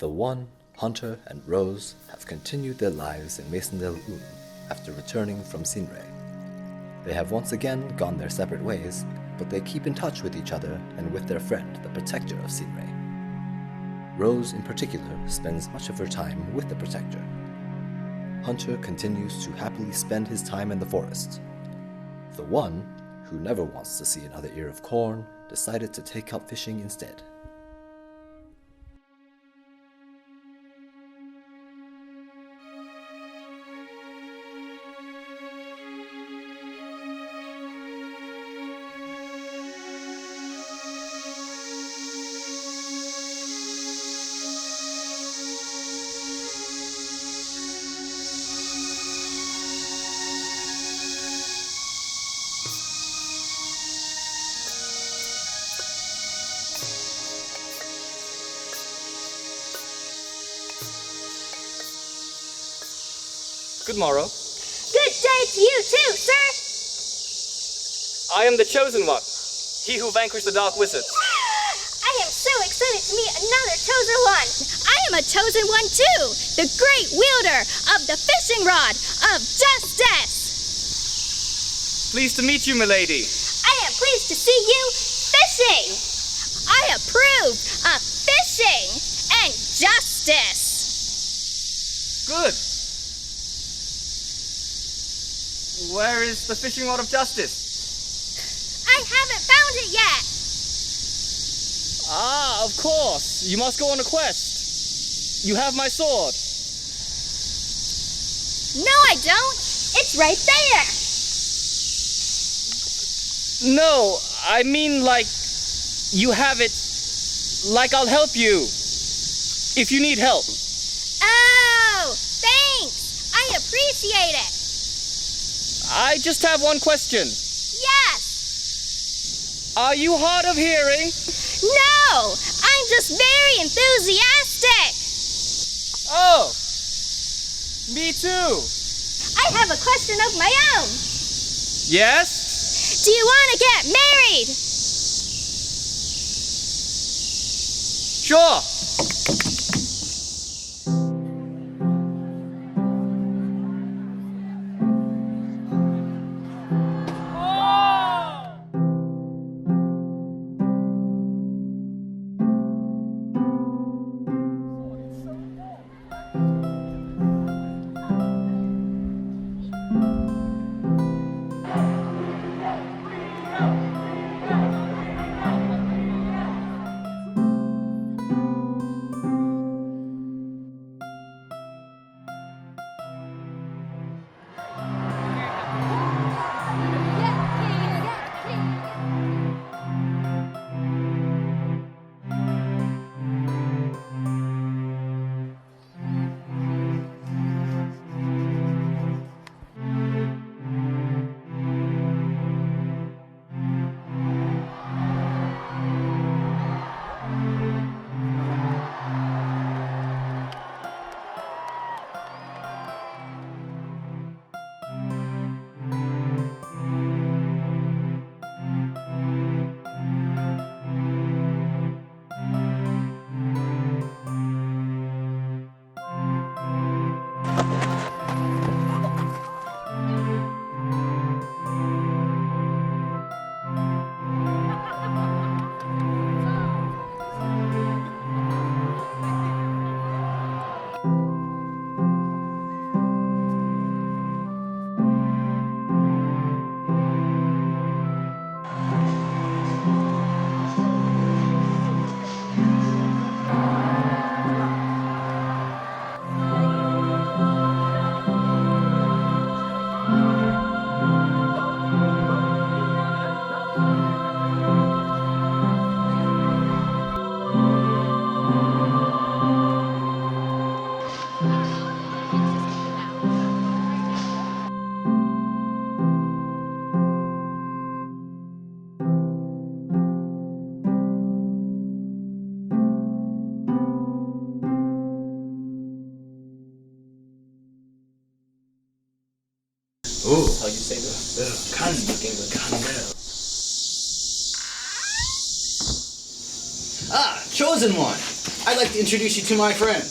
The One, Hunter, and Rose have continued their lives in Masondale Un after returning from Sinray. They have once again gone their separate ways, but they keep in touch with each other and with their friend, the Protector of Sinray. Rose, in particular, spends much of her time with the Protector. Hunter continues to happily spend his time in the forest. The One, who never wants to see another ear of corn, decided to take up fishing instead. Good morrow. Good day to you too, sir! I am the Chosen One, he who vanquished the Dark Wizard. I am so excited to meet another Chosen One! I am a Chosen One too! The great wielder of the fishing rod of justice! Pleased to meet you, milady. I am pleased to see you fishing! I approve of fishing and justice! Good. Where is the fishing rod of justice? I haven't found it yet! Ah, of course. You must go on a quest. You have my sword. No, I don't! It's right there! No, I mean like you have it. Like I'll help you. If you need help. Oh, thanks! I appreciate it! I just have one question. Yes! Are you hard of hearing? No! I'm just very enthusiastic! Oh! Me too! I have a question of my own! Yes? Do you want to get married? Sure! Oh, how you say that? Candle. Ah, Chosen One! I'd like to introduce you to my friend.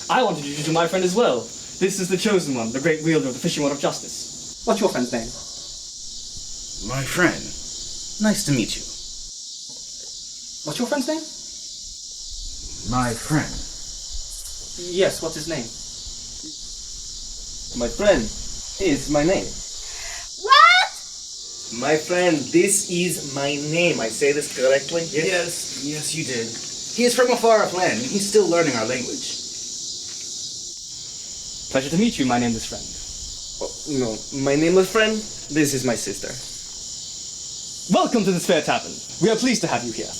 I want to introduce you to my friend as well. This is the chosen one, the great wielder of the fishing rod of justice. What's your friend's name? My friend. Nice to meet you. What's your friend's name? My friend. Yes, what's his name? My friend is my name. What? My friend, this is my name. I say this correctly? Yes, you did. He is from a far-off land, and he's still learning our language. Pleasure to meet you, my nameless friend. Oh, no, my nameless friend, this is my sister. Welcome to this fair tavern. We are pleased to have you here.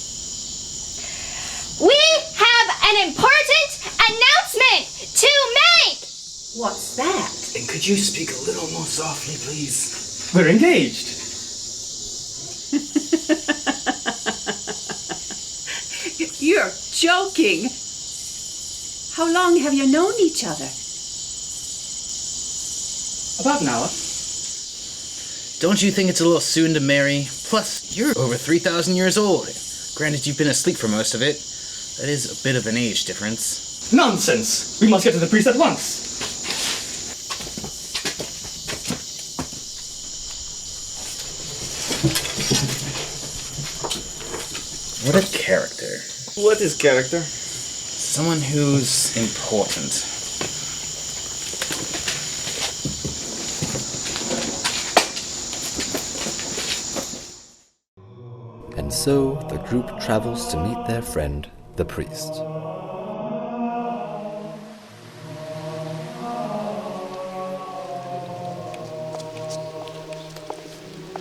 We have an important announcement to make! What's that? And could you speak a little more softly, please? We're engaged. You're joking. How long have you known each other? About an hour. Don't you think it's a little soon to marry? Plus, you're over 3,000 years old. Granted, you've been asleep for most of it. That is a bit of an age difference. Nonsense! We must get to the priest at once. What a character. What is character? Someone who's important. And so the group travels to meet their friend, the priest.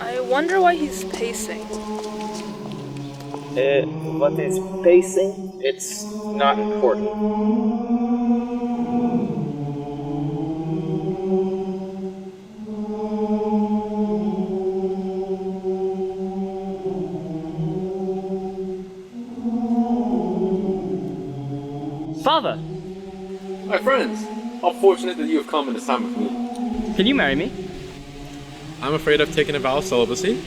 I wonder why he's pacing. What is pacing? It's not important. Father! My friends, how fortunate that you have come in this time of need. Can you marry me? I'm afraid I've taken a vow of celibacy,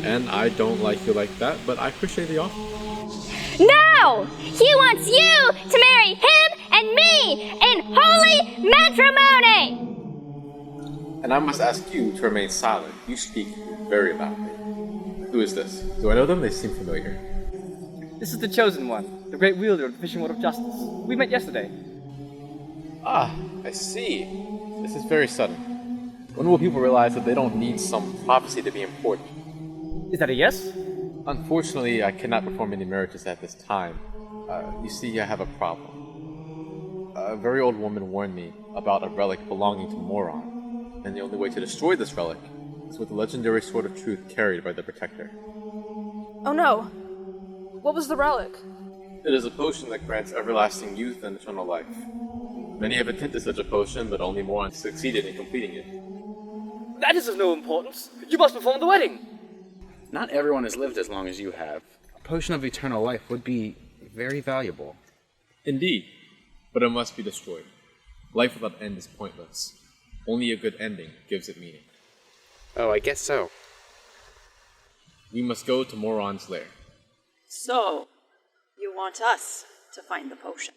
and I don't like you like that, but I appreciate the offer. No! He wants you to marry him and me in holy matrimony! And I must ask you to remain silent. You speak very loudly. Who is this? Do I know them? They seem familiar. This is the chosen one, the great wielder of the fishing rod of justice. We met yesterday. Ah, I see. This is very sudden. When will people realize that they don't need some prophecy to be important? Is that a yes? Unfortunately, I cannot perform any marriages at this time. You see, I have a problem. A very old woman warned me about a relic belonging to Moron, and the only way to destroy this relic is with the legendary Sword of Truth carried by the Protector. Oh no. What was the relic? It is a potion that grants everlasting youth and eternal life. Many have attempted such a potion, but only Moron succeeded in completing it. That is of no importance. You must perform the wedding. Not everyone has lived as long as you have. A potion of eternal life would be very valuable. Indeed, but it must be destroyed. Life without end is pointless. Only a good ending gives it meaning. Oh, I guess so. We must go to Moron's lair. So, you want us to find the potion?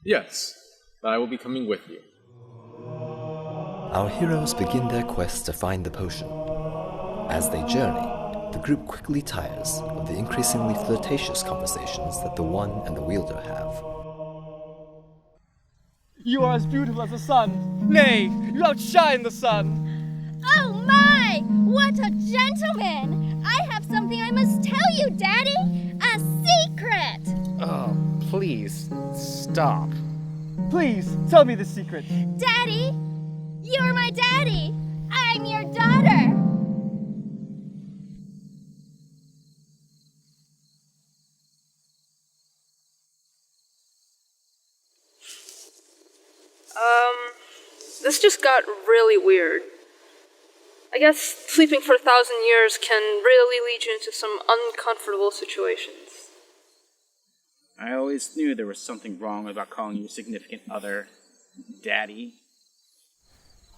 Yes, but I will be coming with you. Our heroes begin their quest to find the potion. As they journey, the group quickly tires of the increasingly flirtatious conversations that the one and the wielder have. You are as beautiful as the sun. Nay, you outshine the sun. Oh my! What a gentleman! I have something I must tell you, Daddy! A secret! Oh, please, stop. Please, tell me the secret. Daddy! You're my daddy! I'm your daughter! This just got really weird. I guess sleeping for 1,000 years can really lead you into some uncomfortable situations. I always knew there was something wrong about calling your significant other Daddy.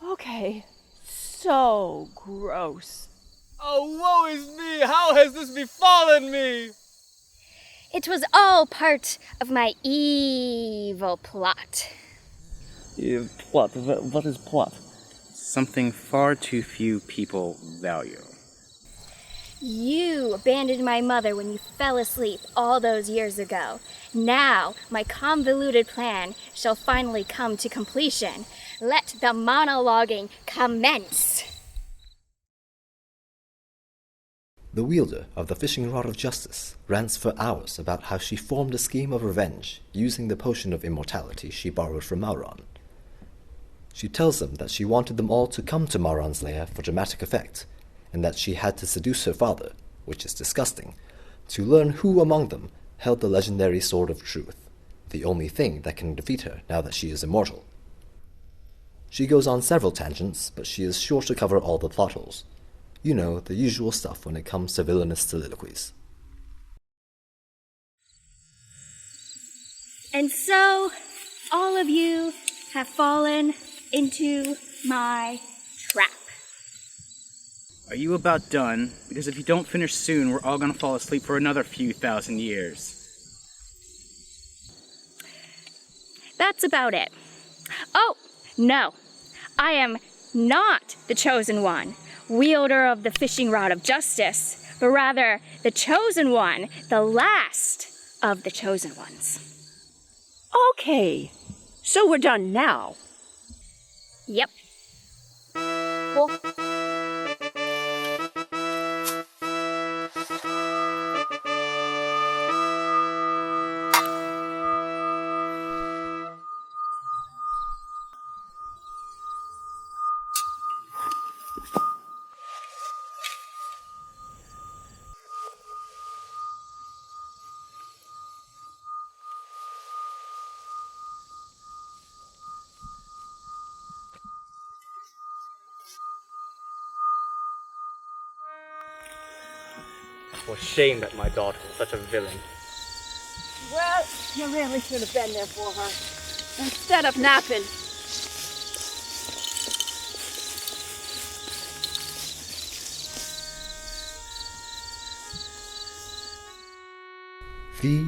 Okay, so gross. Oh, woe is me! How has this befallen me? It was all part of my evil plot. Plot? What is plot? Something far too few people value. You abandoned my mother when you fell asleep all those years ago. Now, my convoluted plan shall finally come to completion. Let the monologuing commence. The wielder of the fishing rod of justice rants for hours about how she formed a scheme of revenge using the potion of immortality she borrowed from Mauron. She tells them that she wanted them all to come to Mauron's lair for dramatic effect, and that she had to seduce her father, which is disgusting, to learn who among them held the legendary Sword of Truth, the only thing that can defeat her now that she is immortal. She goes on several tangents, but she is sure to cover all the plot holes. You know, the usual stuff when it comes to villainous soliloquies. And so, all of you have fallen into my trap. Are you about done? Because if you don't finish soon, we're all gonna fall asleep for another few thousand years. That's about it. Oh, no. I am not the chosen one, wielder of the fishing rod of justice, but rather the chosen one, the last of the chosen ones. Okay, so we're done now. Yep. Well, For shame that my daughter was such a villain. Well, you really should have been there for her. Instead of napping. The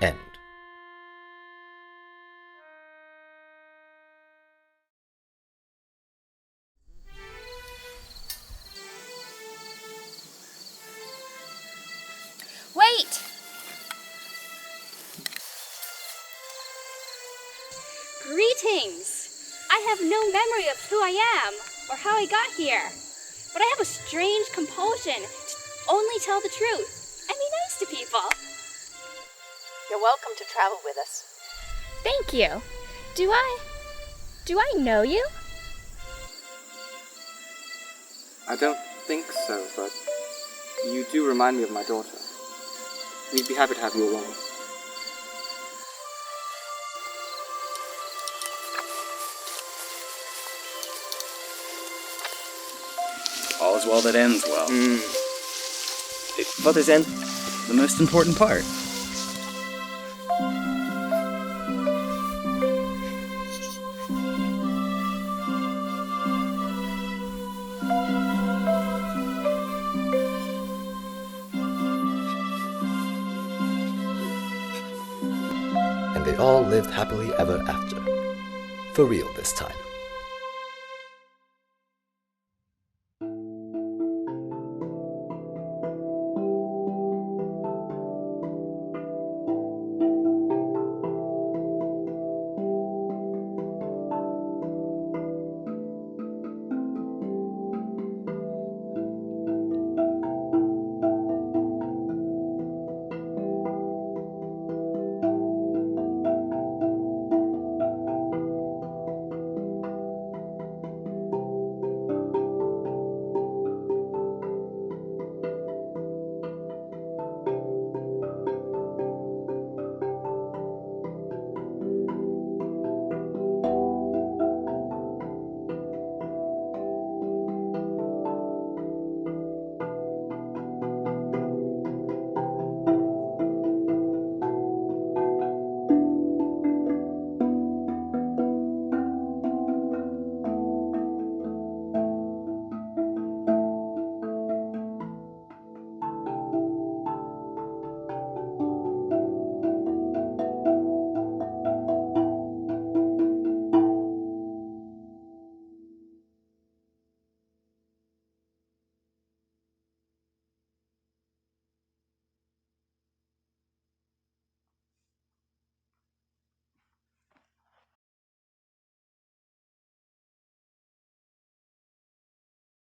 end. Wait! Greetings! I have no memory of who I am or how I got here, but I have a strange compulsion to only tell the truth and be nice to people. You're welcome to travel with us. Thank you. Do I know you? I don't think so, but you do remind me of my daughter. We'd be happy to have you along. All's well that ends well. What is end? The most important part. And they all lived happily ever after. For real this time.